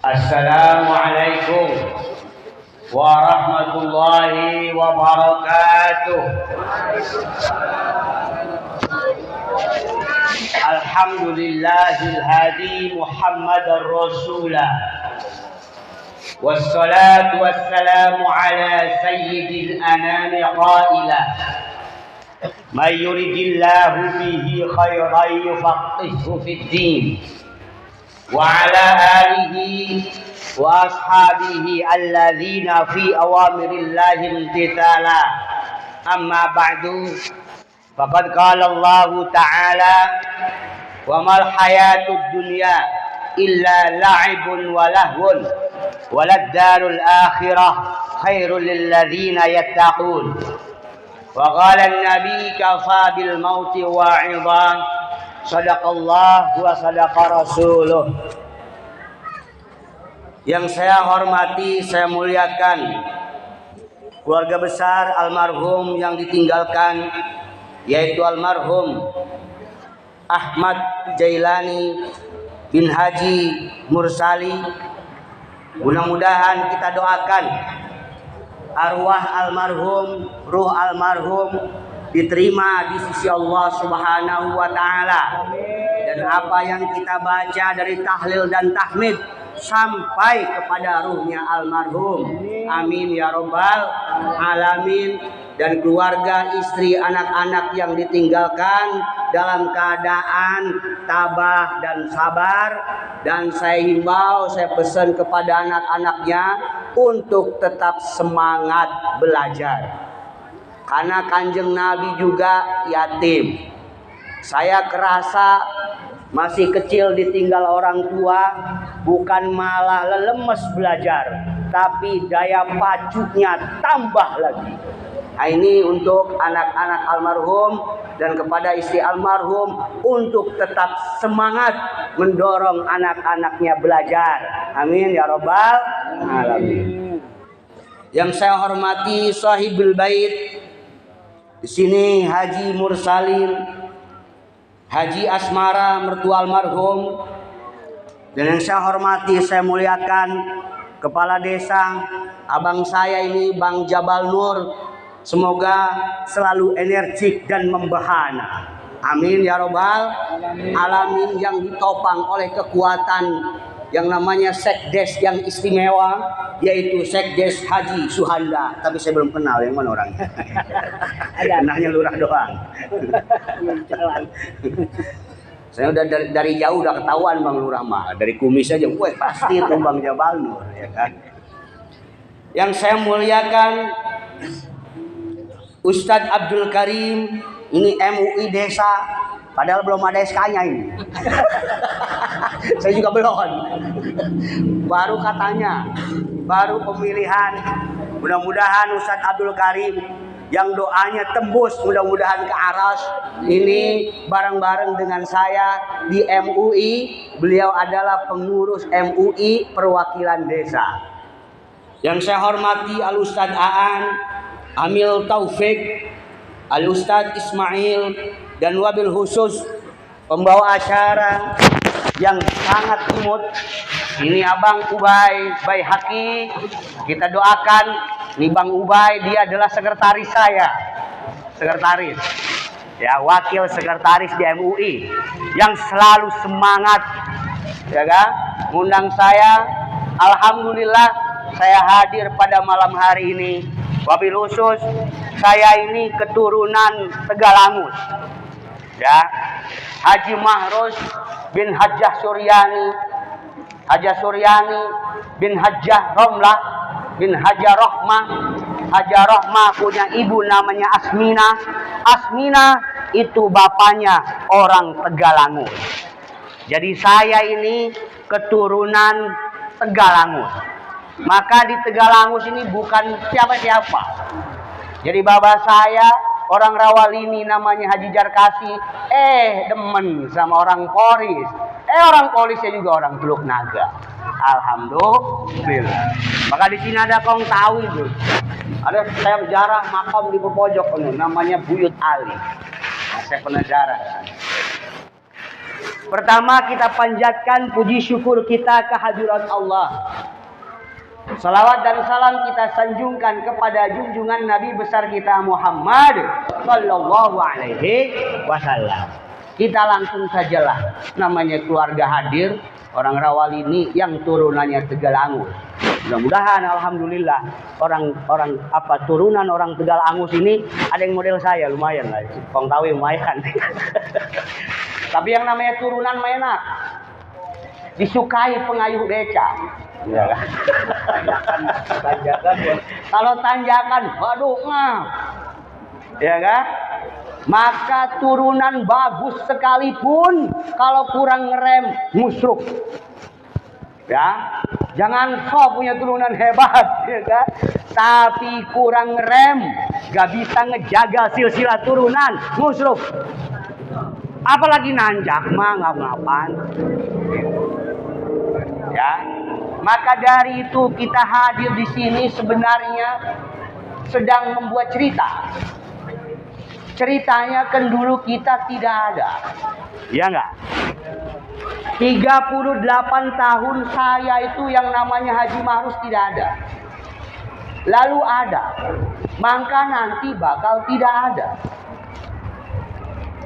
Assalamualaikum warahmatullahi wabarakatuh. Alhamdulillahil hadi Muhammadar Rasulah. Wassalatu wassalamu ala sayyidil anami qailah. May yuridillahu bihi khairan yufaqqihhu fid din. Wa ala alihi wa ashabihi alladzina fi awamirillahi imtithala. Amma ba'du, faqad qala Allah ta'ala, wa mal hayatud dunya illa la'ibun wa lahwun walad darul akhirah khairul lil ladzina yattaqun. Wa qala an-nabi kafa bil mauti wa'idhan. Sadaqallah wa sadaqa rasuluh. Yang saya hormati, saya muliakan keluarga besar almarhum yang ditinggalkan, yaitu almarhum Ahmad Jailani bin Haji Mursali. Mudah-mudahan kita doakan arwah almarhum, ruh almarhum diterima di sisi Allah Subhanahu wa Ta'ala, dan apa yang kita baca dari tahlil dan tahmid sampai kepada ruhnya almarhum. Amin ya rabbal alamin. Dan keluarga, istri, anak-anak yang ditinggalkan dalam keadaan tabah dan sabar. Dan saya himbau, saya pesan kepada anak-anaknya untuk tetap semangat belajar. Karena Kanjeng Nabi juga yatim. Saya kerasa masih kecil ditinggal orang tua, bukan malah lemes belajar, tapi daya pacunya tambah lagi. Nah, ini untuk anak-anak almarhum dan kepada istri almarhum untuk tetap semangat mendorong anak-anaknya belajar. Amin ya rabbal alamin. Yang saya hormati sahibul bait di sini, Haji Mursalin, Haji Asmara mertua almarhum, dan yang saya hormati, saya muliakan kepala desa abang saya ini, Bang Jabal Nur. Semoga selalu energik dan membahana. Amin ya robbal alamin. Yang ditopang oleh kekuatan yang namanya sekdes yang istimewa, yaitu Sekdes Haji Suhanda. Tapi saya belum kenal yang mana orangnya. Kenalnya lurah doang. Saya udah dari jauh udah ketahuan Bang Lurah mah. Dari kumis aja, wah pasti itu Bang Jabal Nur, ya kan. Yang saya muliakan Ustadz Abdul Karim, ini MUI desa. Padahal belum ada SK-nya ini. Saya juga belum. Baru katanya, baru pemilihan. Mudah-mudahan Ustadz Abdul Karim yang doanya tembus, mudah-mudahan ke aras. Ini bareng-bareng dengan saya di MUI. Beliau adalah pengurus MUI perwakilan desa. Yang saya hormati Al Ustadz Aan, Amil Taufik, Al Ustadz Ismail, dan wabil khusus pembawa acara yang sangat imut, ini Abang Ubay Bayhaqi. Kita doakan nih Bang Ubay, dia adalah sekretaris saya, sekretaris ya, wakil sekretaris di MUI yang selalu semangat, ya kan, ngundang saya. Alhamdulillah saya hadir pada malam hari ini. Wabil khusus saya ini keturunan Tegalangus, ya, Haji Mahrus bin Hajjah Suryani, Hajjah Suryani bin Hajjah Romlah bin Hajjah Rohmah. Hajjah Rohmah punya ibu namanya Asmina. Asmina itu bapaknya orang Tegalangus. Jadi saya ini keturunan Tegalangus. Maka di Tegalangus ini bukan siapa-siapa. Jadi bapak saya orang Rawalini namanya Haji Jarkasi, demen sama orang Polis. Orang Polisnya juga orang Teluk Naga. Alhamdulillah. Maka di sini ada kong tahu itu. Ada saya jarah makam di pojok ini namanya Buyut Ali. Nah, saya pernah jarah. Pertama, kita panjatkan puji syukur kita kehadirat Allah. Salawat dan salam kita sanjungkan kepada junjungan Nabi besar kita Muhammad sallallahu alaihi wasallam. Kita langsung sajalah, namanya keluarga hadir, orang Rawalini yang turunannya Tegal Angus. Mudah-mudahan alhamdulillah orang turunan orang Tegal Angus ini ada yang model saya, lumayan lah. Kong tahu lumayan. Tapi yang namanya turunan mah enak. Disukai pengayuh beca. Ya kan? Tanjakan. Kalau tanjakan, waduh ya kan? Maka turunan bagus sekalipun kalau kurang ngerem musruk. Ya, jangan sok punya turunan hebat, ya kan? Tapi kurang ngerem, gak bisa ngejaga silsilah turunan musruk. Apalagi nanjak mah ngap-ngapan. Ya, maka dari itu kita hadir di sini sebenarnya sedang membuat cerita. Ceritanya kan dulu kita tidak ada. Ya enggak? 38 tahun saya itu yang namanya Haji Mahrus tidak ada. Lalu ada. Maka nanti bakal tidak ada.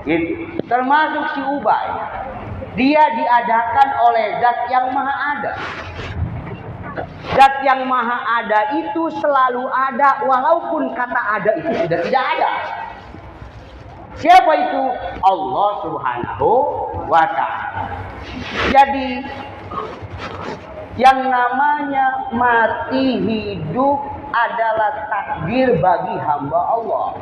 Gitu. Termasuk si Ubay. Dia diadakan oleh Zat yang Maha Ada. Zat yang Maha Ada itu selalu ada walaupun kata ada itu sudah tidak ada. Siapa itu? Allah Subhanahu wa Ta'ala. Jadi yang namanya mati hidup adalah takdir bagi hamba Allah.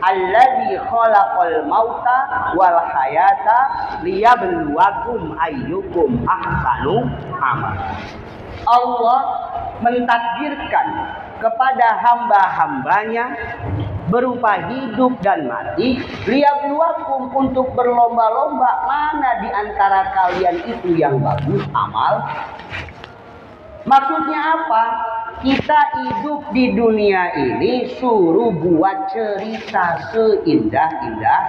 Alladzi khalaqal mauta wal hayata liyabluwakum ayyukum ahsanu amala. Allah mentakdirkan kepada hamba-hambanya berupa hidup dan mati, liyabluwakum untuk berlomba-lomba mana di antara kalian itu yang bagus amal. Maksudnya apa? Kita hidup di dunia ini suruh buat cerita seindah-indah.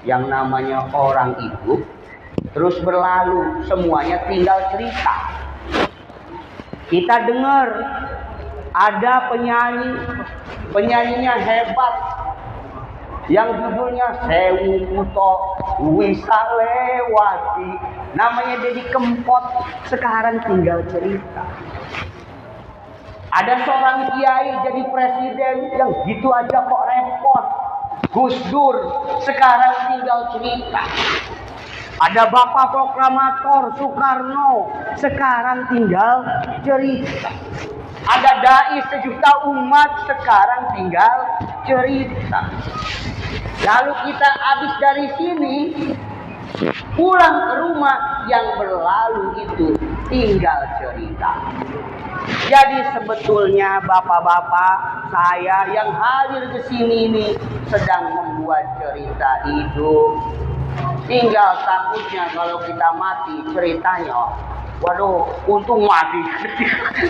Yang namanya orang hidup terus berlalu, semuanya tinggal cerita. Kita dengar ada penyanyinya hebat yang judulnya Sewu Kuto Wisa Lewati, namanya Dedi Kempot, sekarang tinggal cerita. Ada seorang kiai jadi presiden yang gitu aja kok repot. Gus Dur sekarang tinggal cerita. Ada Bapak Proklamator Soekarno sekarang tinggal cerita. Ada dai sejuta umat sekarang tinggal cerita. Lalu kita habis dari sini pulang ke rumah, yang berlalu itu tinggal cerita. Jadi sebetulnya bapak-bapak saya yang hadir ke sini ini sedang membuat cerita hidup. Tinggal takutnya kalau kita mati ceritanya, waduh, untung mati.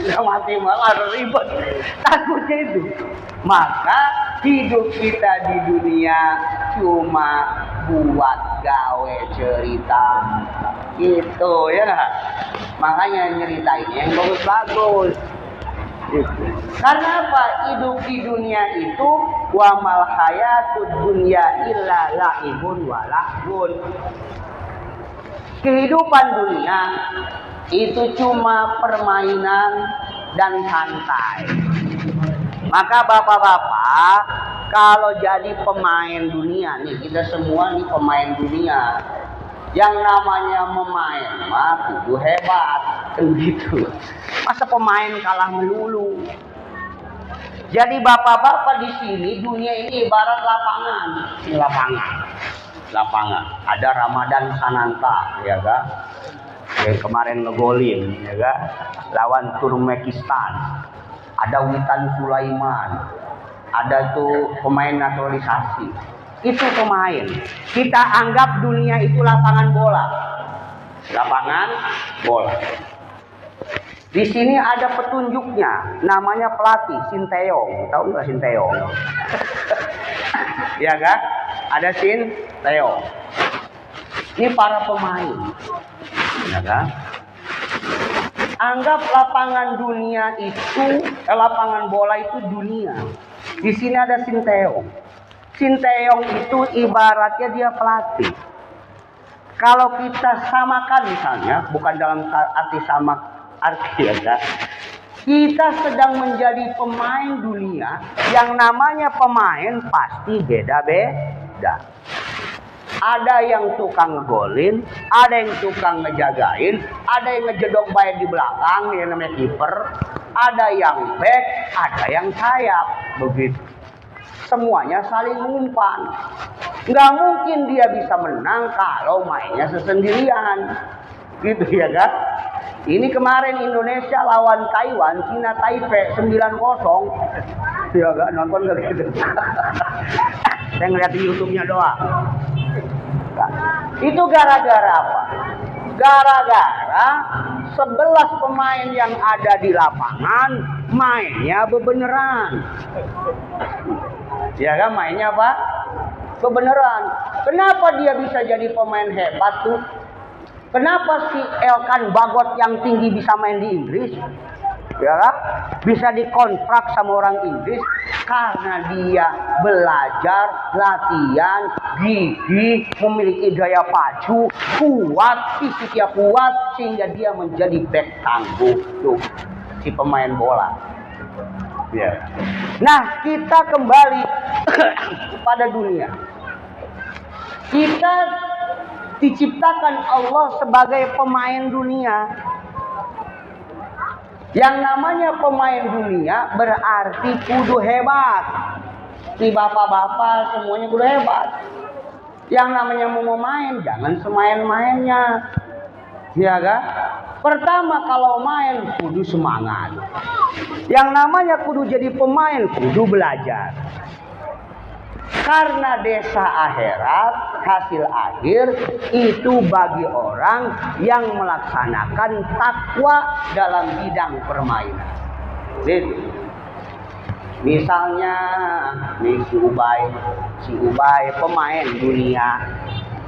Nggak mati malah ribet. Takutnya itu. Maka hidup kita di dunia cuma buat gawe cerita. Gitu ya. Makanya nyeritain yang bagus-bagus. Gitu. Karena apa? Hidup di dunia itu wa mal hayatud dunya illa la'ibun wa lahun. Kehidupan dunia itu cuma permainan dan santai. Maka bapak-bapak, kalau jadi pemain dunia nih, kita semua nih pemain dunia. Yang namanya memain mah kudu hebat, kan gitu. Masa pemain kalah melulu. Jadi bapak-bapak di sini dunia ini ibarat lapangan. Ini lapangan. Ada Ramadan Sananta, ya kan? Yang kemarin ngegolin, ya kan? Lawan Turkmenistan. Ada Witan Sulaiman. Ada tuh pemain naturalisasi. Itu pemain. Kita anggap dunia itu lapangan bola. Lapangan bola. Di sini ada petunjuknya, namanya pelatih Sinteyong. Tahu nggak Sinteyong? Ya kan? Ada Sinteyong. Ini para pemain, ya kan? Anggap lapangan dunia itu, lapangan bola itu dunia. Di sini ada Sinteyong. Sinteyong itu ibaratnya dia pelatih. Kalau kita samakan misalnya, bukan dalam arti sama arti ya, kan? Kita sedang menjadi pemain dunia. Yang namanya pemain pasti beda-beda. Ada yang tukang ngegolin, ada yang tukang ngejagain, ada yang ngejedok baik di belakang, yang namanya kiper, ada yang back, ada yang sayap, begitu. Semuanya saling umpan. Nggak mungkin dia bisa menang kalau mainnya sesendirian, gitu ya kan? Ini kemarin Indonesia lawan Taiwan, Cina Taipei 9-0, ya nggak nonton nggak gitu? Saya ngeliat di YouTube-nya doang. Itu gara-gara apa? Gara-gara 11 pemain yang ada di lapangan mainnya bebeneran. Ya kan, mainnya apa? Bebeneran. Kenapa dia bisa jadi pemain hebat tuh? Kenapa si Elkan Bagot yang tinggi bisa main di Inggris? Ya kan? Bisa dikontrak sama orang Inggris karena dia belajar, latihan, gigih, memiliki daya pacu, kuat, fisiknya kuat sehingga dia menjadi back tangguh tuh si pemain bola. Ya. Nah, kita kembali pada dunia. Kita diciptakan Allah sebagai pemain dunia. Yang namanya pemain dunia berarti kudu hebat. Si bapak-bapak semuanya kudu hebat. Yang namanya mau main jangan semain-mainnya. Ya kan? Pertama kalau main kudu semangat. Yang namanya kudu jadi pemain kudu belajar. Karena desa akhirat, hasil akhir itu bagi orang yang melaksanakan takwa dalam bidang permainan. Jadi, misalnya nih si Ubay pemain dunia.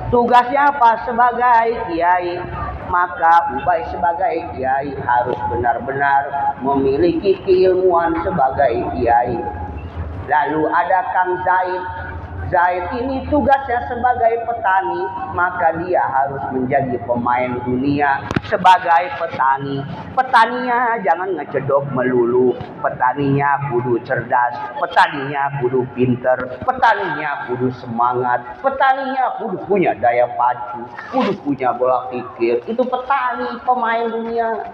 Tugasnya apa? Sebagai kiai. Maka Ubay sebagai kiai harus benar-benar memiliki keilmuan sebagai kiai. Lalu ada Kang Zaid. Zaid ini tugasnya sebagai petani, maka dia harus menjadi pemain dunia sebagai petani. Petaninya jangan ngecedok melulu, petaninya kudu cerdas, petaninya kudu pinter, petaninya kudu semangat, petaninya kudu punya daya pacu, kudu punya bola pikir. Itu petani, pemain dunia.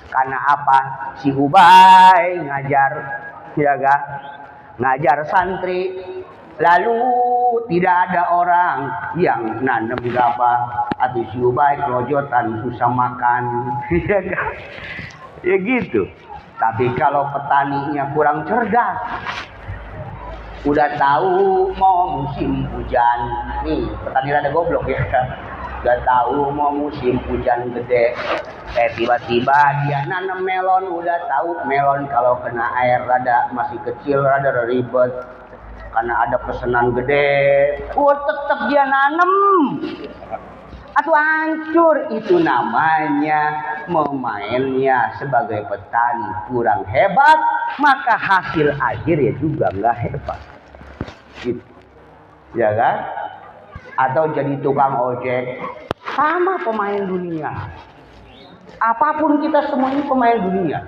Karena apa? Si Ubay ngajar, ya gak? Ngajar santri, lalu tidak ada orang yang nanam gabah atau si Ubay kerojotan susah makan. Ya gitu. Tapi kalau petaninya kurang cerdas, udah tahu mau musim hujan, nih petani rada goblok ya, udah tahu mau musim hujan gede, tiba-tiba dia nanam melon, udah tahu melon kalau kena air rada masih kecil, rada ribet karena ada pesanan gede, tetap dia nanam atau hancur. Itu namanya memainnya sebagai petani kurang hebat, maka hasil akhir ya juga nggak hebat gitu, ya kan? Atau jadi tukang ojek, sama pemain dunia. Apapun kita semuanya pemain dunia.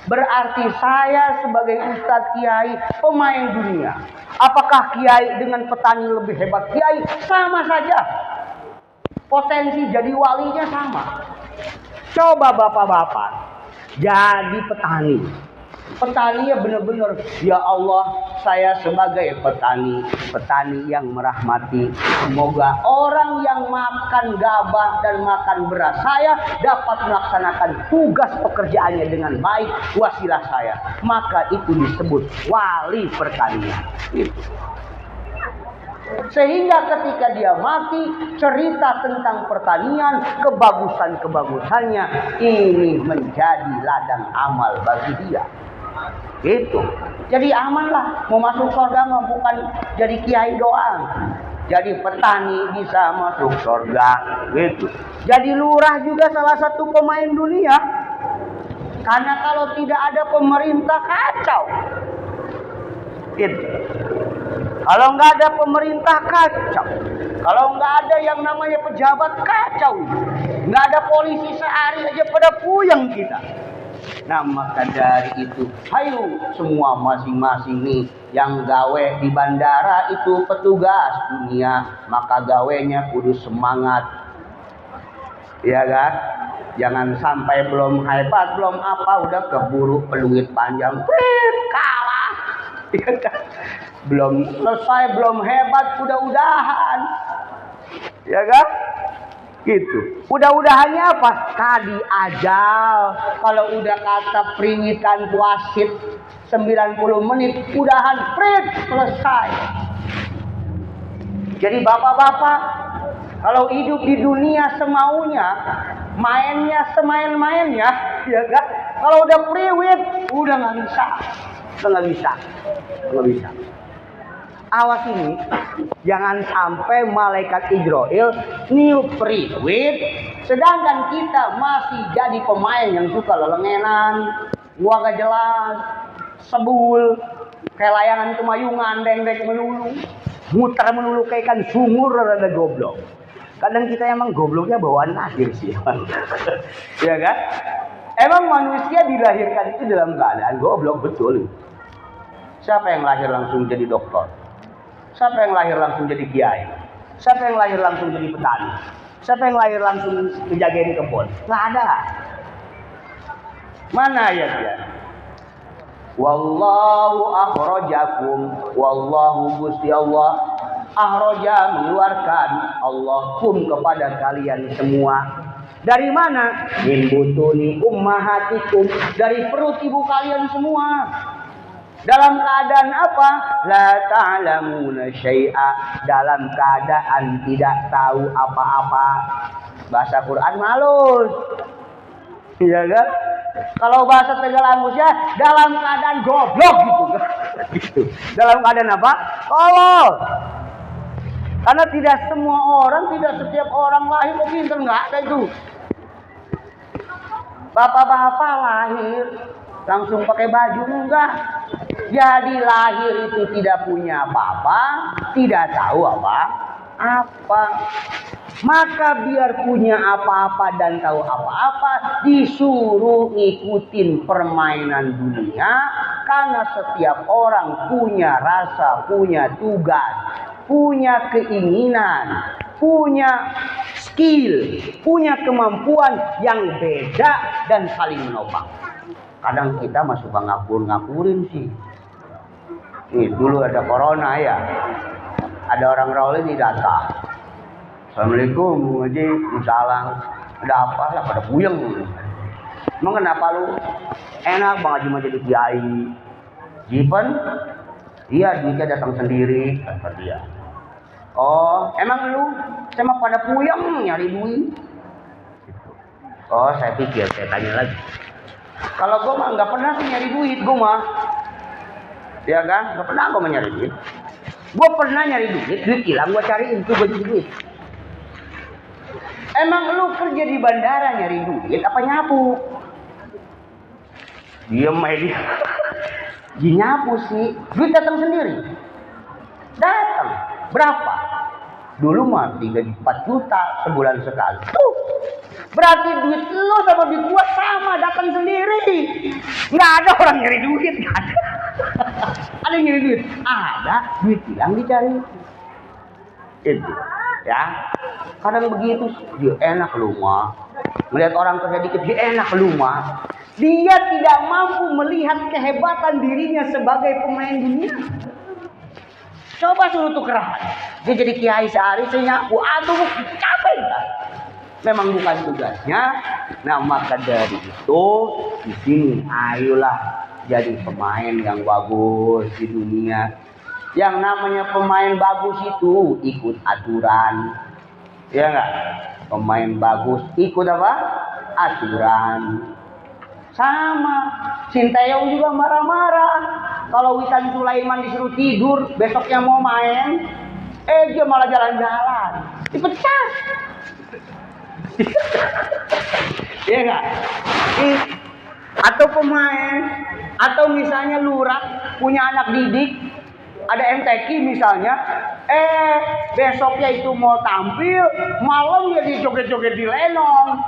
Berarti saya sebagai ustadz kiai pemain dunia. Apakah kiai dengan petani lebih hebat? Kiai sama saja. Potensi jadi walinya sama. Coba bapak-bapak jadi petani. Petaninya benar-benar, ya Allah, saya sebagai petani, petani yang merahmati. Semoga orang yang makan gabah dan makan beras saya dapat melaksanakan tugas pekerjaannya dengan baik, wasilah saya. Maka itu disebut wali pertanian. Gitu. Sehingga ketika dia mati, cerita tentang pertanian, kebagusan-kebagusannya ini menjadi ladang amal bagi dia. Gitu. Jadi aman lah, mau masuk surga mah bukan jadi kiai doang. Jadi petani bisa masuk surga, gitu. Jadi lurah juga salah satu pemain dunia. Karena kalau tidak ada pemerintah kacau. Gitu. Kalau nggak ada pemerintah kacau. Kalau nggak ada yang namanya pejabat kacau. Nggak ada polisi sehari aja pada puyeng kita. Nah maka dari itu, ayo semua masing-masing nih yang gawe di bandara itu petugas dunia, maka gawenya kudu semangat, ya kan? Jangan sampai belum hebat, belum apa udah keburu peluit panjang, kalah, ya kan? Belum selesai, belum hebat, udah-udahan, ya kan? Gitu. Udah-udahannya apa? Tadi ajal. Kalau udah kata peringitan wasit 90 menit, udahan prit selesai. Jadi bapak-bapak, kalau hidup di dunia semaunya, mainnya semain-mainnya, ya kan? Kalau udah priwit, udah nggak bisa. Nggak bisa. Awas ini, jangan sampai malaikat Israel niup priwit, sedangkan kita masih jadi pemain yang suka lelengenan, gua gak jelas, sebul, kayak layangan kemayungan, deng-deng melulu, muter melulu kayak ikan sumur, rada goblok. Kadang kita emang gobloknya bawaan lahir sih, ya kan? Emang manusia dilahirkan itu dalam keadaan goblok, betul. Siapa yang lahir langsung jadi dokter? Siapa yang lahir langsung jadi kiai? Siapa yang lahir langsung jadi petani? Siapa yang lahir langsung ngejagain kebun? Nggak ada. Mana ayatnya? Wallahu akhrajakum, wallahu Gusti Allah akhraja mengeluarkan Allahum kepada kalian semua. Dari mana? Min butuni ummahatikum, dari perut ibu kalian semua. Dalam keadaan apa? La ta'lamuna syai'a, dalam keadaan tidak tahu apa-apa. Bahasa Quran malus. Iya kan? Kalau bahasa Tegalanggusnya dalam keadaan goblok gitu. Dalam keadaan apa? Tolol. Karena tidak semua orang, tidak setiap orang lahir kok pinter, enggak ada itu. Bapak-bapak lahir langsung pakai baju enggak. Jadi lahir itu tidak punya apa-apa, tidak tahu apa-apa. Maka biar punya apa-apa dan tahu apa-apa, disuruh ngikutin permainan dunia. Karena setiap orang punya rasa, punya tugas, punya keinginan, punya skill, punya kemampuan yang beda dan saling menopang. Kadang kita masih suka ngapurin sih. Nih dulu ada corona ya, ada orang rawleh di data. Assalamualaikum, Haji, salam. Ada apa lah pada puyeng. Emang kenapa lu? Enak Bang Haji mau jadi kiai. Jipen? Iya, duitnya datang sendiri, kata dia. Oh, emang lu sama pada puyeng nyari duit? Oh, saya pikir, saya tanya lagi. Kalau gue mah nggak pernah sih nyari duit, gue mah, ya kan? Nggak pernah gue nyari duit. Gue pernah nyari duit hilang, gue cariin tuh gue jadi duit. Emang lu kerja di bandara nyari duit apa nyapu? Diem aja dia. Dia nyapu sih, duit datang sendiri. Datang, berapa? Dulu mah 3-4 juta sebulan sekali. Berarti duit lu sama duit gua sama, datang sendiri. Nggak ada orang nyari duit, nggak ada. Ada yang nyari duit? Ada, duit hilang dicari. Itu, ya. Kadang begitu, dia enak lu mah. Melihat orang kerja dikit, dia enak lu mah. Dia tidak mampu melihat kehebatan dirinya sebagai pemain dunia. Coba suruh tukeran. Dia jadi kiai sehari, saya nyapu. Aduh, capek kan? Memang bukan tugasnya. Nah, maka dari itu di sini ayolah jadi pemain yang bagus di dunia. Yang namanya pemain bagus itu ikut aturan. Ya enggak? Pemain bagus ikut apa? Aturan. Sama Sinteyong juga marah-marah kalau Witan Sulaiman disuruh tidur besoknya mau main. Dia malah jalan-jalan, dipecat. Iya nggak? Atau pemain, atau misalnya lurah punya anak didik, ada MTQ misalnya, besoknya itu mau tampil, malam dia dijoget-joget di lenong.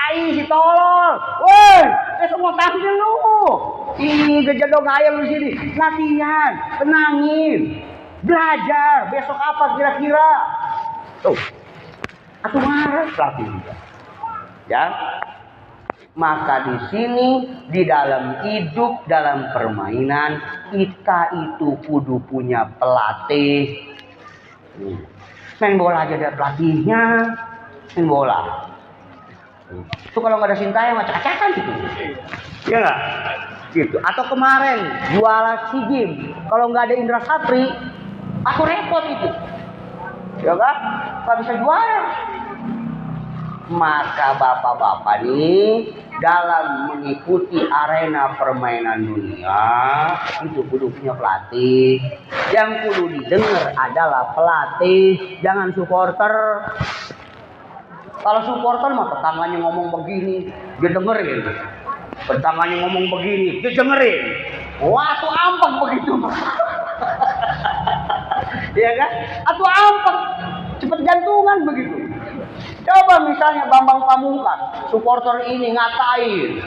Si tolol, woi, besok mau tampil lu. Ini gejadong ayam di sini, latihan, tenangin, belajar. Besok apa kira-kira? Tuh, atau marah pelatih juga. Ya, maka di sini di dalam hidup, dalam permainan kita itu kudu punya pelatih. Main bola aja ada pelatihnya, main bola. Itu kalau nggak ada Sintayong acak-acakan gitu. Ya nggak? Gitu. Atau kemarin juara SEA Games, kalau nggak ada Indra Sapri, aku repot itu. Ya kan? Nggak bisa juara. Maka bapak-bapak nih dalam mengikuti arena permainan dunia itu kudu punya pelatih. Yang kudu didengar adalah pelatih, jangan supporter. Kalau supporter mah tetangganya ngomong begini, dia dengerin. Tetangganya ngomong begini, dia dengerin. Wah, tuh ampak begitu. Iya kan? Atau ampak, cepet jantungan begitu. Coba misalnya Bambang Pamungkas, supporter ini ngatain,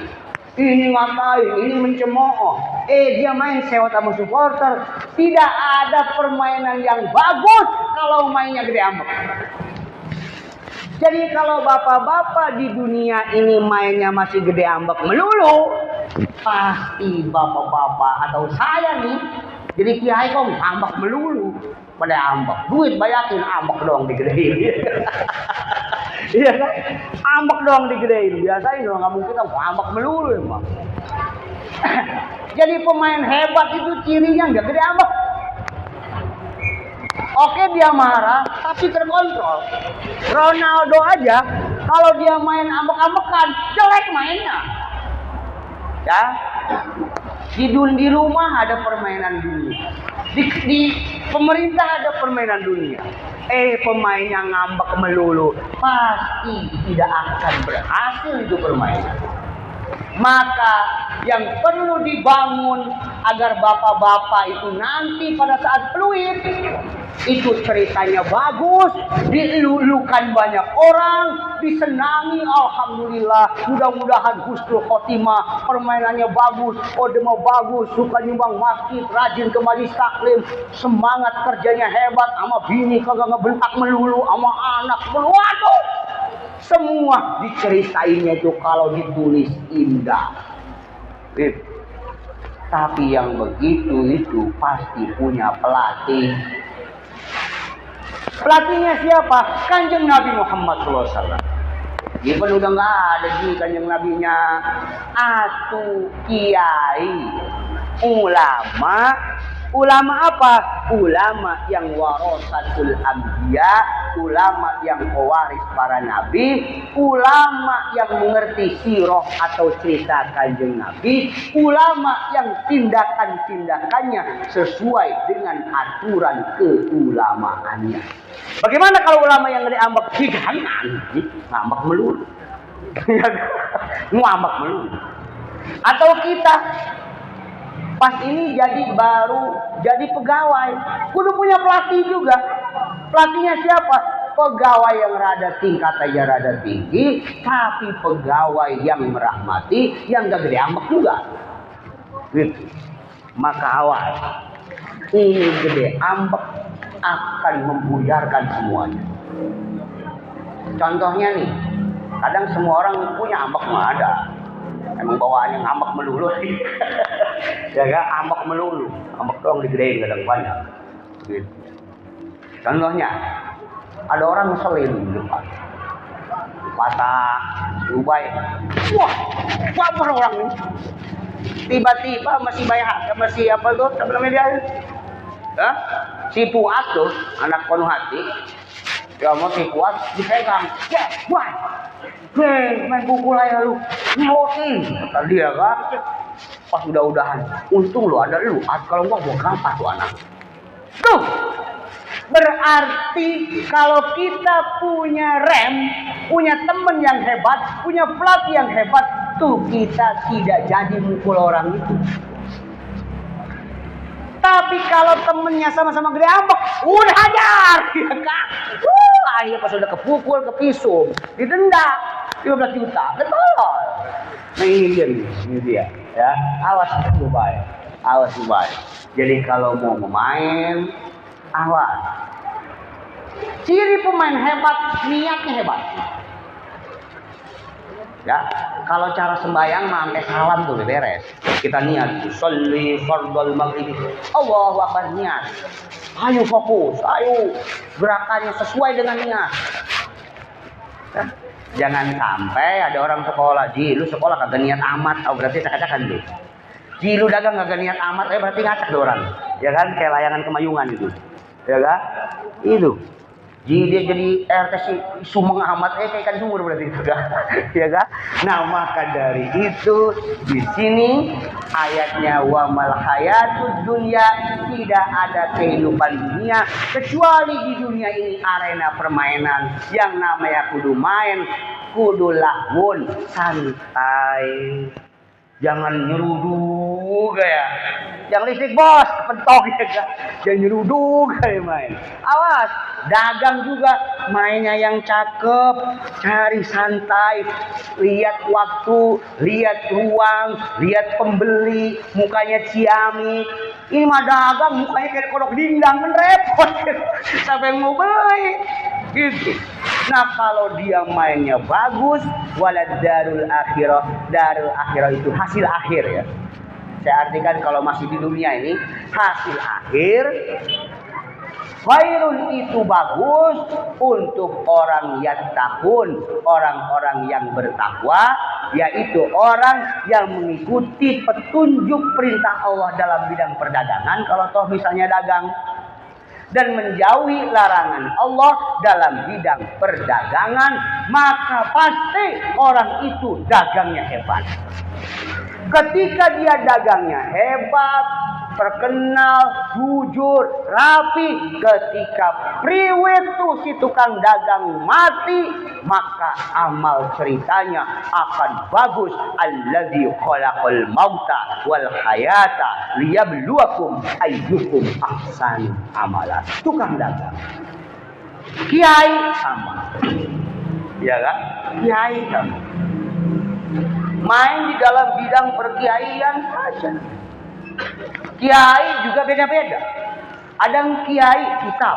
ini mencemooh. Dia main sewot sama supporter. Tidak ada permainan yang bagus kalau mainnya gede ambek. Jadi kalau bapak-bapak di dunia ini mainnya masih gede ambek melulu, pasti bapak-bapak atau saya nih jadi kiai kok ambek melulu. Pada ambek, duit bayakin ambek doang digedein. Iya kan? Ambek doang digedein. Biasain doang, nggak mungkin ambek melulu emang. Jadi pemain hebat itu cirinya nggak gede ambek. Oke dia marah, tapi terkontrol. Ronaldo aja, kalau dia main ambek-ambekan, jelek mainnya. Ya, di rumah ada permainan dunia. Di pemerintah ada permainan dunia. Pemainnya ngambek melulu, pasti tidak akan berhasil itu permainan. Maka yang perlu dibangun agar bapak-bapak itu nanti pada saat peluit itu ceritanya bagus, dilulukan banyak orang, disenangi, alhamdulillah, mudah-mudahan husnul khotimah, permainannya bagus, kodenya bagus, suka nyumbang masjid, rajin ke majelis taklim, semangat kerjanya hebat, sama bini kagak ngebentak melulu, sama anak melulu. Waduh, semua diceritainnya itu kalau ditulis indah. Tapi yang begitu itu pasti punya pelatih. Pelatihnya siapa? Kanjeng Nabi Muhammad SAW. Dia pun udah nggak ada di kanjeng Nabinya. Atu kiai, ulama. Ulama apa? Ulama yang warasatul anbiya, ulama yang pewaris para nabi, ulama yang mengerti sirah atau cerita kanjeng Nabi, ulama yang tindakan-tindakannya sesuai dengan aturan keulamaannya. Bagaimana kalau ulama yang gede ambek? Jangan ngambek melulu. Ngambek melulu. Atau kita pas ini baru jadi pegawai, kudu punya pelatih juga. Pelatihnya siapa? Pegawai yang tingkat aja rada tinggi, tapi pegawai yang merahmati, yang gak gede ambek juga. Gitu. Maka awas, ini gede ambek akan membuyarkan semuanya. Contohnya nih, kadang semua orang punya ambek mah ada. Emang bawaannya ngambek melulu sih. Ya kan, ambek melulu. Ambek doang digedein kadang banyak. Gitu. Contohnya, ada orang ngeselin di depan. Patah, ubay. Wah, baper orang ini. Tiba-tiba masih bayar, masih apa tuh? Namanya dia? Hah? Si Fuad tuh, anak penuh hati. Ya mau si Fuad dipegang. Wah. Main pukul aja lu, nyelotin. Kata dia kan, pas udah-udahan, untung lu ada lu, kalau enggak gua gampang tuh anak. Tuh, Berarti kalau kita punya rem, punya teman yang hebat, punya pelatih yang hebat, tuh kita tidak jadi mukul orang itu. Tapi kalau temennya sama-sama gede ambek, udah hajar, ya kan? Akhirnya pas udah kepukul, kepisum, didenda 15 juta, betul. Nah ini dia, ya. Awas itu baik, awas itu baik. Jadi kalau mau memain, awas. Ciri pemain hebat, niatnya hebat. Ya, kalau cara sembahyang mah sampai salam tuh beres. Kita niat, sholli fardhul maghrib. Allahu akbar, niat. Ayo fokus, ayo gerakannya sesuai dengan niat. Ya. Jangan sampai ada orang sekolah, Ji, lu sekolah kagak niat amat, berarti cak-cakan lu. Ji, lu dagang kagak niat amat, berarti ngacak tuh orang. Ya kan, kayak layangan kemayungan itu. Ya kan? Itu. Jadi dia jadi RT sumeng amat kayak ikan sumur berarti itu kan. Ya kan? Nah, maka dari itu di sini ayatnya wa mal hayatud dunya, tidak ada kehidupan dunia kecuali di dunia ini arena permainan yang namanya kudu main, kudu lahun, santai. Jangan nyeruduk kayak yang listrik bos, pentok ya kan. Jangan nyeruduk kayak main. Awas, dagang juga mainnya yang cakep, cari santai, lihat waktu, lihat ruang, lihat pembeli, mukanya ciamik. Ini mah dagang mukanya kayak kodok dindang, kan repot. Sampai mau beli gitu. Nah, kalau dia mainnya bagus, walad darul akhirah itu hasil akhir ya. Saya artikan kalau masih di dunia ini hasil akhir khairun itu bagus untuk orang yattaqun, orang-orang yang bertakwa, yaitu orang yang mengikuti petunjuk perintah Allah dalam bidang perdagangan. Kalau toh misalnya dagang, dan menjauhi larangan Allah dalam bidang perdagangan, maka pasti orang itu dagangnya hebat. Ketika dia dagangnya hebat, terkenal, jujur, rapi, ketika priwet tuh si tukang dagang mati, maka amal ceritanya akan bagus. Alladzi khalaqal mauta wal hayata liyabluwakum ayyukum ahsanu amala. Tukang dagang, kiai sama, ya kan? Kiai sama. Main di dalam bidang perkiaian saja. Kiai juga beda-beda. Ada yang kiai kitab,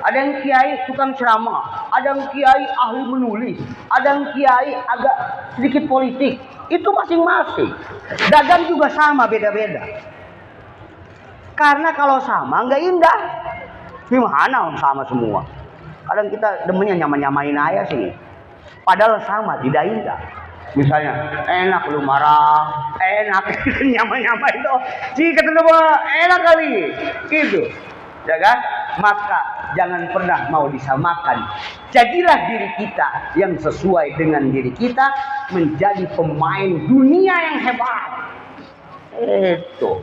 ada yang kiai tukang ceramah, ada yang kiai ahli menulis, ada yang kiai agak sedikit politik. Itu masing-masing. Dagang juga sama, beda-beda. Karena kalau sama nggak indah. Gimana sama semua? Kadang kita demennya nyamain aja sih. Padahal sama, tidak indah. Misalnya, enak lu marah, enak nyama-nyama itu. Jika ketemu enak kali, gitu. Ya kan? Maka jangan pernah mau disamakan. Jadilah diri kita yang sesuai dengan diri kita, menjadi pemain dunia yang hebat. Itu.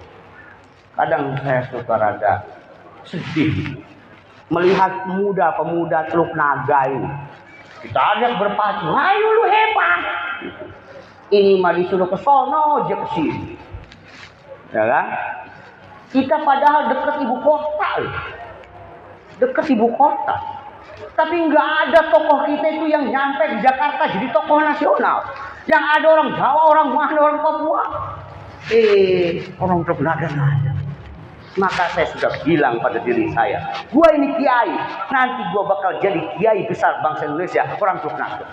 Kadang saya suka rada sedih melihat pemuda Teluk Naga ini. Kita ajak berpacu, ayo lu hebat. Ini mah disuruh ke sono aja ke sini. Ya kan? Kita padahal dekat ibu kota. Dekat ibu kota. Tapi nggak ada tokoh kita itu yang nyampe di Jakarta jadi tokoh nasional. Yang ada orang Jawa, orang mana, orang Papua. Orang Teluk Naga nggak ada. Maka saya sudah bilang pada diri saya, gua ini kiai, nanti gua bakal jadi kiai besar bangsa Indonesia, orang Teluk Naga.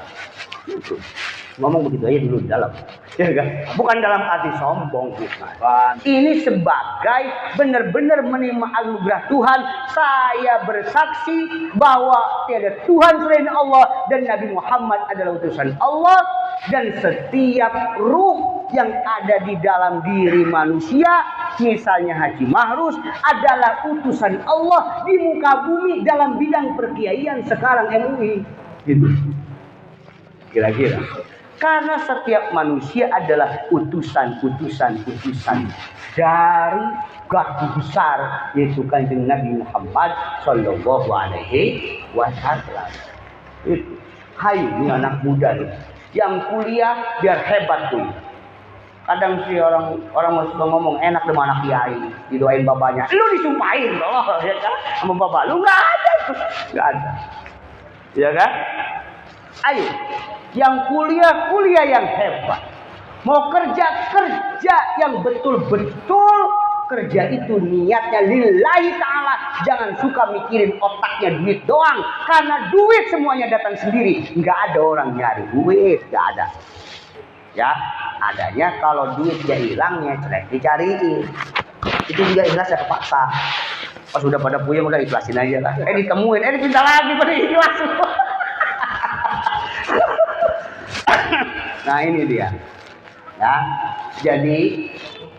Ngomong begitu aja dulu di dalam, ya kan? Bukan dalam arti sombong, bukan. Ini sebagai benar-benar menerima anugerah Tuhan. Saya bersaksi bahwa tiada Tuhan selain Allah dan Nabi Muhammad adalah utusan Allah, dan setiap ruh yang ada di dalam diri manusia, misalnya Haji Mahrus, adalah utusan Allah di muka bumi dalam bidang perkiaian sekarang MUI. Gitu. Kira-kira. Karena setiap manusia adalah utusan dari gaji besar, yaitu Kanjeng Nabi Muhammad Sallallahu Alaihi Wasallam. Itu, hai ini anak muda nih, yang kuliah biar hebat tuh. Kadang sih orang suka ngomong enak sama anak kiai, didoain bapaknya, lu disumpahin loh, ya kan? Sama bapak lu nggak ada, ya kan? Ayo, yang kuliah yang hebat, mau kerja yang betul-betul kerja itu niatnya lillahi ta'ala, jangan suka mikirin otaknya duit doang, karena duit semuanya datang sendiri, nggak ada orang nyari duit, nggak ada. Ya, adanya kalau duitnya hilangnya jelek dicariin. Itu juga ikhlas ya kepaksa. Pas udah pada puyeng udah ikhlasin aja lah. Ditemuin, dipinta lagi pada ikhlas. Nah ini dia. Ya, jadi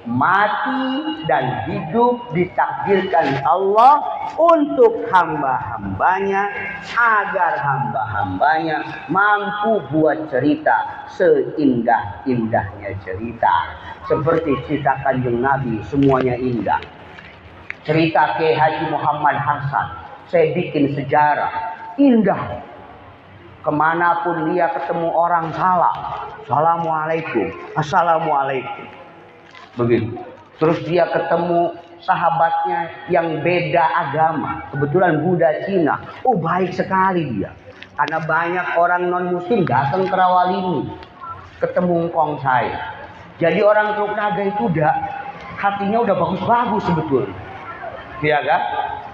mati dan hidup ditakdirkan Allah untuk hamba-hambanya, agar hamba-hambanya mampu buat cerita seindah-indahnya cerita. Seperti cerita Kanjeng Nabi, semuanya indah. Cerita Kiai Haji Muhammad Hasan, saya bikin sejarah, indah. Kemanapun dia ketemu orang salam, assalamualaikum, assalamualaikum. Begitu. Terus dia ketemu sahabatnya yang beda agama, kebetulan Buddha Cina. Oh baik sekali dia, karena banyak orang non muslim datang ke Rawalini, ketemu engkong saya. Jadi orang Teluk Naga itu udah hatinya udah bagus-bagus sebetulnya, ya kan?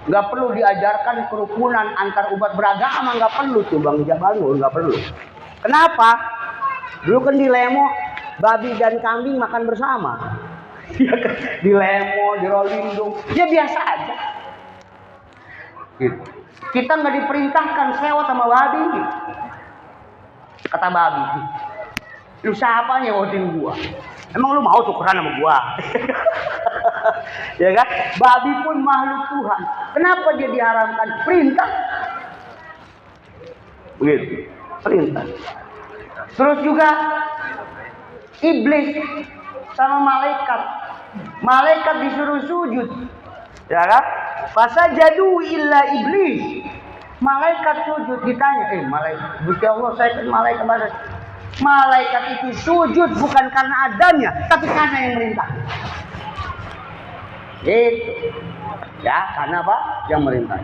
Nggak perlu diajarkan kerukunan antar umat beragama, nggak perlu tuh Bang Jabanur, nggak perlu. Kenapa? Dulu kan di Lemo babi dan kambing makan bersama. Ya kan? Di Lemo, di Rolindung, ya biasa aja. Gitu. Kita nggak diperintahkan sewa sama babi. Gitu. Kata babi, lu siapa nyewotin gua? Emang lu mau tukeran sama gua? Ya kan? Babi pun makhluk Tuhan. Kenapa dia diharamkan? Perintah. Begitu. Perintah. Terus juga iblis sama malaikat. Malaikat disuruh sujud. Ya kan? Fasajadu illa iblis. Malaikat sujud, ditanya, malaikat, Gusti Allah, saya kan malaikat. Malaikat itu sujud bukan karena adanya, tapi karena yang merintah. Gitu. Ya, karena apa? Yang merintah.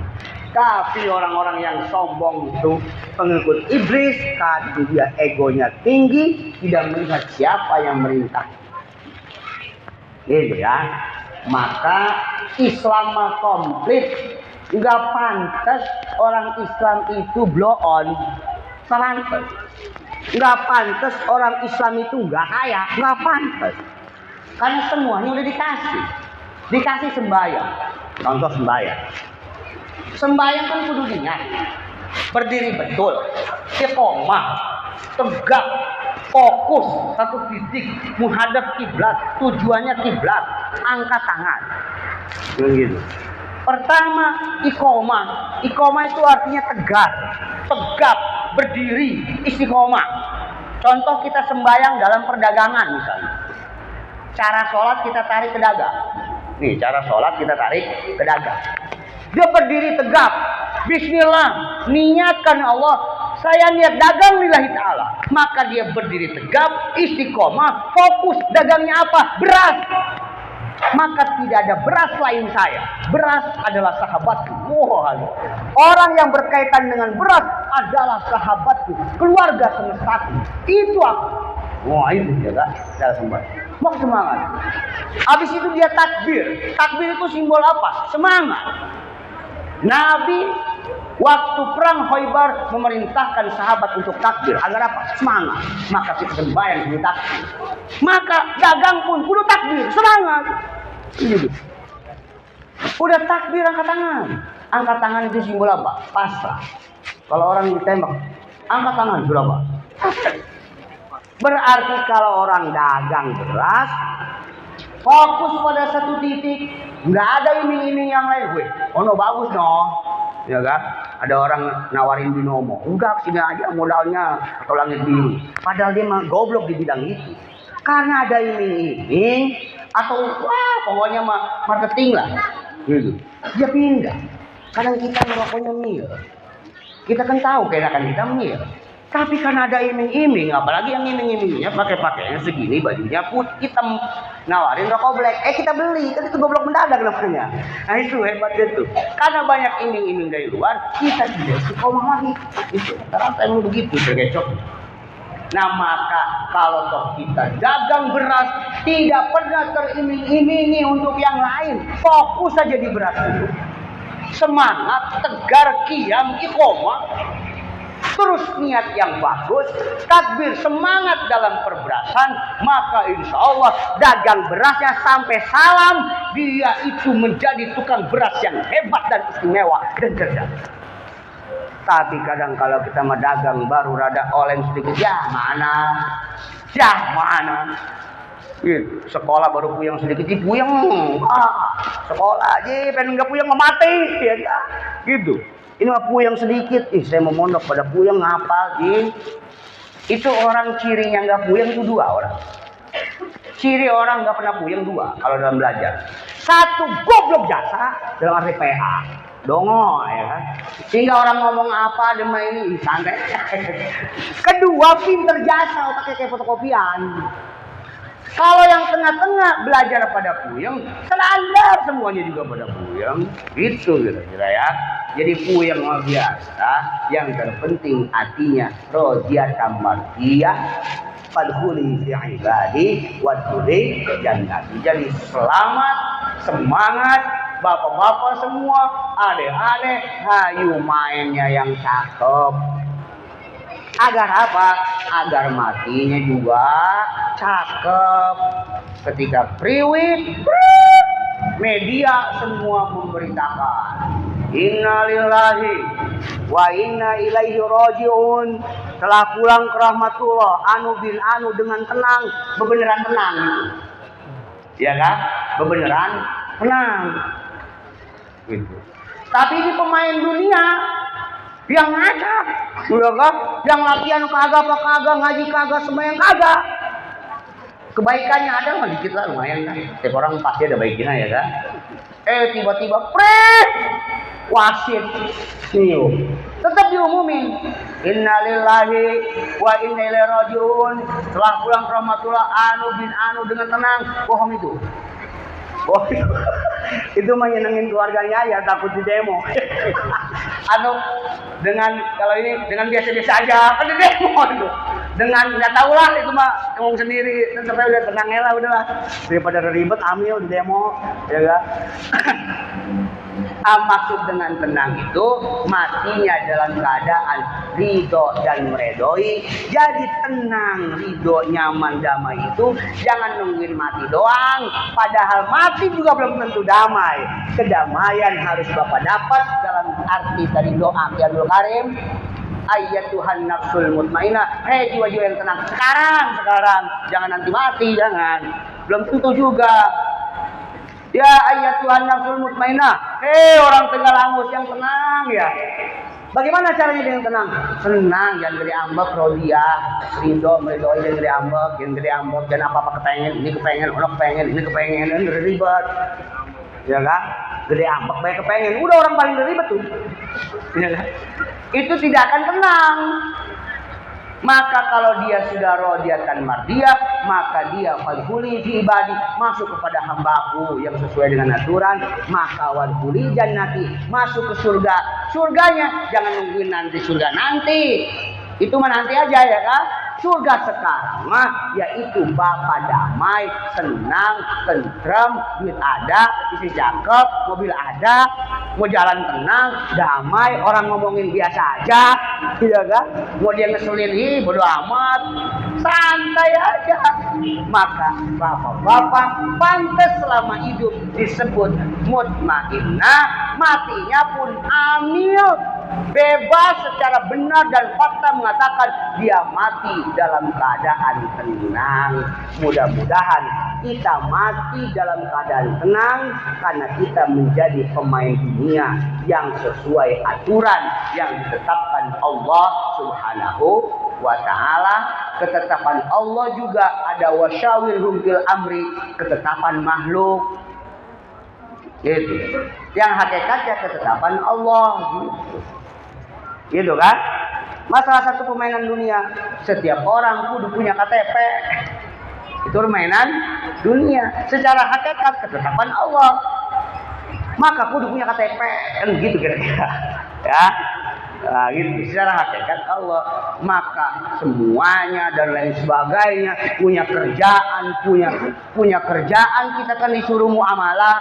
Tapi orang-orang yang sombong itu pengikut iblis, karena dia egonya tinggi, tidak melihat siapa yang merintah. Gitu ya. Maka Islam komplit. Nggak pantas orang Islam itu blow on. Pantas. Nggak pantas orang Islam itu nggak kaya. Nggak pantas. Karena semuanya udah dikasih. Dikasih sembahyang. Contoh sembahyang. Sembahyang kan kudu niat. Berdiri betul. Iqomah. Tegak. Fokus. Satu titik. Menghadap kiblat. Tujuannya kiblat. Angkat tangan. Begitu. Pertama, iqomah. Iqomah itu artinya tegak. Tegak. Berdiri. Istiqomah. Contoh kita sembahyang dalam perdagangan misalnya. Cara sholat kita tarik ke dagang. Nih, cara sholat kita tarik ke dagang. Dia berdiri tegak. Bismillah. Niatkan Allah. Saya niat dagang lillahi ta'ala. Maka dia berdiri tegak. Istiqomah. Fokus. Dagangnya apa? Beras. Maka tidak ada beras lain saya. Beras adalah sahabatku. Orang yang berkaitan dengan beras adalah sahabatku. Keluarga semestaku. Itu aku. Wah itu dia kan. Cara sembahyang. Mau semangat. Habis itu dia takbir. Takbir itu simbol apa? Semangat. Nabi waktu perang Khaybar memerintahkan sahabat untuk takbir. Agar apa? Semangat. Maka kita sembahyang kudu takbir. Maka dagang pun kudu takbir. Semangat. Gitu. Udah takbir angkat tangan. Angkat tangan itu simbol apa? Pasrah. Kalau orang ditembak, angkat tangan berapa? Berarti kalau orang dagang beras, fokus pada satu titik, nggak ada iming-iming yang lain. Weh, ono bagus no. Ya kan? Ada orang nawarin binomo, enggak sini aja modalnya atau langit biru. Padahal dia mah goblok di bidang itu. Karena ada iming-iming atau wah pokoknya mah marketing lah, gitu. Dia pindah. Kadang kita merokoknya mil. Kita kan tahu keenakan kita mil. Tapi karena ada iming-iming, apalagi yang iming-imingnya pakai-pakaian segini, bajunya putih hitam, nawarin rokok black, kita beli, kan itu goblok mendadak namanya. Nah itu hebatnya tuh. Karena banyak iming-iming dari luar, kita tidak istiqomah lagi. Itu rata-rata emang begitu tergecok. Nah maka kalau toh kita dagang beras, tidak pernah teriming-imingi untuk yang lain, fokus saja di beras dulu. Semangat, tegar, qiyam, iqomah. Terus niat yang bagus, takbir, semangat dalam perberasan, maka insya Allah dagang berasnya sampai salam, dia itu menjadi tukang beras yang hebat dan istimewa dan cerdas. Tapi kadang kalau kita mau dagang baru rada oleng sedikit, ya mana, gitu. Sekolah baru puyeng sedikit, puyeng, sekolah aja, pengen nggak puyeng mati, ya gitu. Ini mah puyeng sedikit, saya mau mondok pada puyeng ngapal, itu orang cirinya nggak puyeng itu dua orang. Ciri orang nggak pernah puyeng dua kalau dalam belajar. Satu, goblok jasa dalam arti PA, dongo ya kan. Sehingga orang ngomong apa demi ini santai. Kedua, pinter jasa, otaknya kayak fotokopian. Kalau yang tengah-tengah belajar pada puyeng, standar semuanya juga pada puyeng. Itu kira-kira ya. Jadi puyeng luar biasa. Yang terpenting hatinya rodiyatan mardiyah. Fadkhuli fi ibadi wadkhuli jannati. Jadi selamat, semangat bapak-bapak semua, adek-adek, hayu mainnya yang cakep. Agar apa? Agar matinya juga cakep. Ketika priwit, media semua memberitakan innalillahi wa inna ilaihi rajiun. Telah pulang ke rahmatullah anu bin anu dengan tenang, bebeneran tenang. Ya kan? Bebeneran tenang. Gitu. Tapi ini pemain dunia yang ngajak, yang latihan kagak apa kagak, ngaji kagak, sembahyang kagak. Kebaikannya ada mah dikit lah, lumayan kan. Setiap orang pasti ada baiknya ya kan. Tiba-tiba wasit nyium. Tetap diumumin. Innalillahi wa inna ilaihi rajiun. Telah pulang ke rahmatullah anu bin anu dengan tenang. Bohong itu. Oh, itu mah nyenengin keluarganya ya, takut di demo. Atau dengan kalau ini dengan biasa-biasa aja, kan di demo itu. Dengan nggak tahu lah itu mah ngomong sendiri, sampai udah tenang ya lah udahlah. Daripada ribet ambil di demo, ya kan? Maksud dengan tenang itu matinya dalam keadaan ridho dan meredoi. Jadi tenang, ridho, nyaman, damai itu jangan nungguin mati doang. Padahal mati juga belum tentu damai. Kedamaian harus Bapak dapat dalam arti dari doa Abdul Karim. Ayyatuhan nafsul mutmainah. Hei jiwa-jiwa yang tenang. Sekarang. Jangan nanti mati, jangan. Belum tentu juga. Ya ayyatuhan nafsul mutmainah. Hei orang Tenggalangus yang tenang ya. Bagaimana caranya dengan tenang? Senang, jangan gede ambek, rodiyah, ridho, meridoi, jangan gede ambek, jangan apa-apa kepengen, ini kepengen, ini kepengen, ribet. Ya kan? Gede ambek, banyak kepengen. Udah orang paling ribet tuh. Ya kan? Itu tidak akan tenang. Maka kalau dia sudah rodiyatan mardiyah, maka dia fadkhuli fi ibadi, masuk kepada hambaku yang sesuai dengan aturan, maka wadkhuli jannati, masuk ke surga. Surganya jangan nungguin nanti surga nanti. Itu mah nanti aja ya kan? Surga sekarang mah yaitu Bapak damai, senang, tentrem, duit ada, istri cakep, mobil ada, mau jalan tenang, damai, orang ngomongin biasa aja, ya kan? Mau dia ngeselin, bodo amat, santai aja. Maka bapak-bapak pantas selama hidup disebut mutmainnah, matinya pun amil, bebas secara benar dan fakta mengatakan dia mati dalam keadaan tenang. Mudah-mudahan kita mati dalam keadaan tenang karena kita menjadi pemain dunia yang sesuai aturan yang ditetapkan Allah Subhanahu wa ta'ala. Ketetapan Allah juga ada wasyawirhum fil amri, ketetapan makhluk. Gitu. Yang hakikatnya ketetapan Allah gitu kan. Masalah satu permainan dunia, setiap orang kudu punya KTP, itu permainan dunia. Secara hakikat ketetapan Allah, maka kudu punya KTP, kan gitu kira-kira ya. Nah, gitu. Secara hakikat Allah, maka semuanya dan lain sebagainya, punya kerjaan kita kan disuruh muamalah.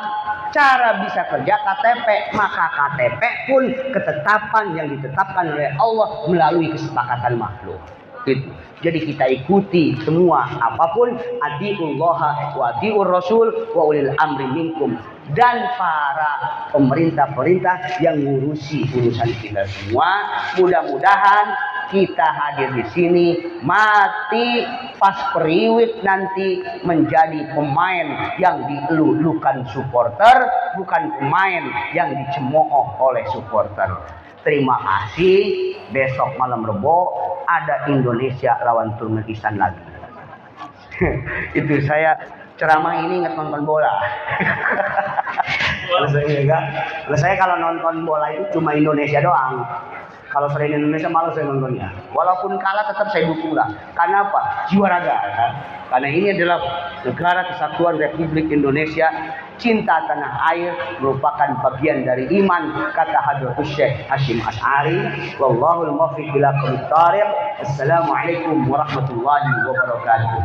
Cara bisa kerja KTP, maka KTP pun ketetapan yang ditetapkan oleh Allah melalui kesepakatan makhluk. Gitu. Jadi kita ikuti semua apapun, atiullaha wa atiur rasul wa ulil amri minkum, dan para pemerintah-pemerintah yang ngurusi urusan kita semua. Mudah-mudahan kita hadir di sini mati pas periwit nanti menjadi pemain yang dielulukan supporter, bukan pemain yang dicemooh oleh supporter. Terima kasih. Besok malam Rebo ada Indonesia lawan Turkmenistan lagi. Itu saya ceramah ini ingat nonton bola. Kalau saya kalau nonton bola itu cuma Indonesia doang. Kalau selain Indonesia malah saya nontonnya. Walaupun kalah tetap saya dukung lah. Karena apa? Jiwa raga. Ya? Karena ini adalah negara kesatuan Republik Indonesia. Cinta tanah air merupakan bagian dari iman, kata Hadratus Syekh Hasyim Asy'ari. Wallahul muwaffiq ila aqwamit thariq. Assalamualaikum warahmatullahi wabarakatuh.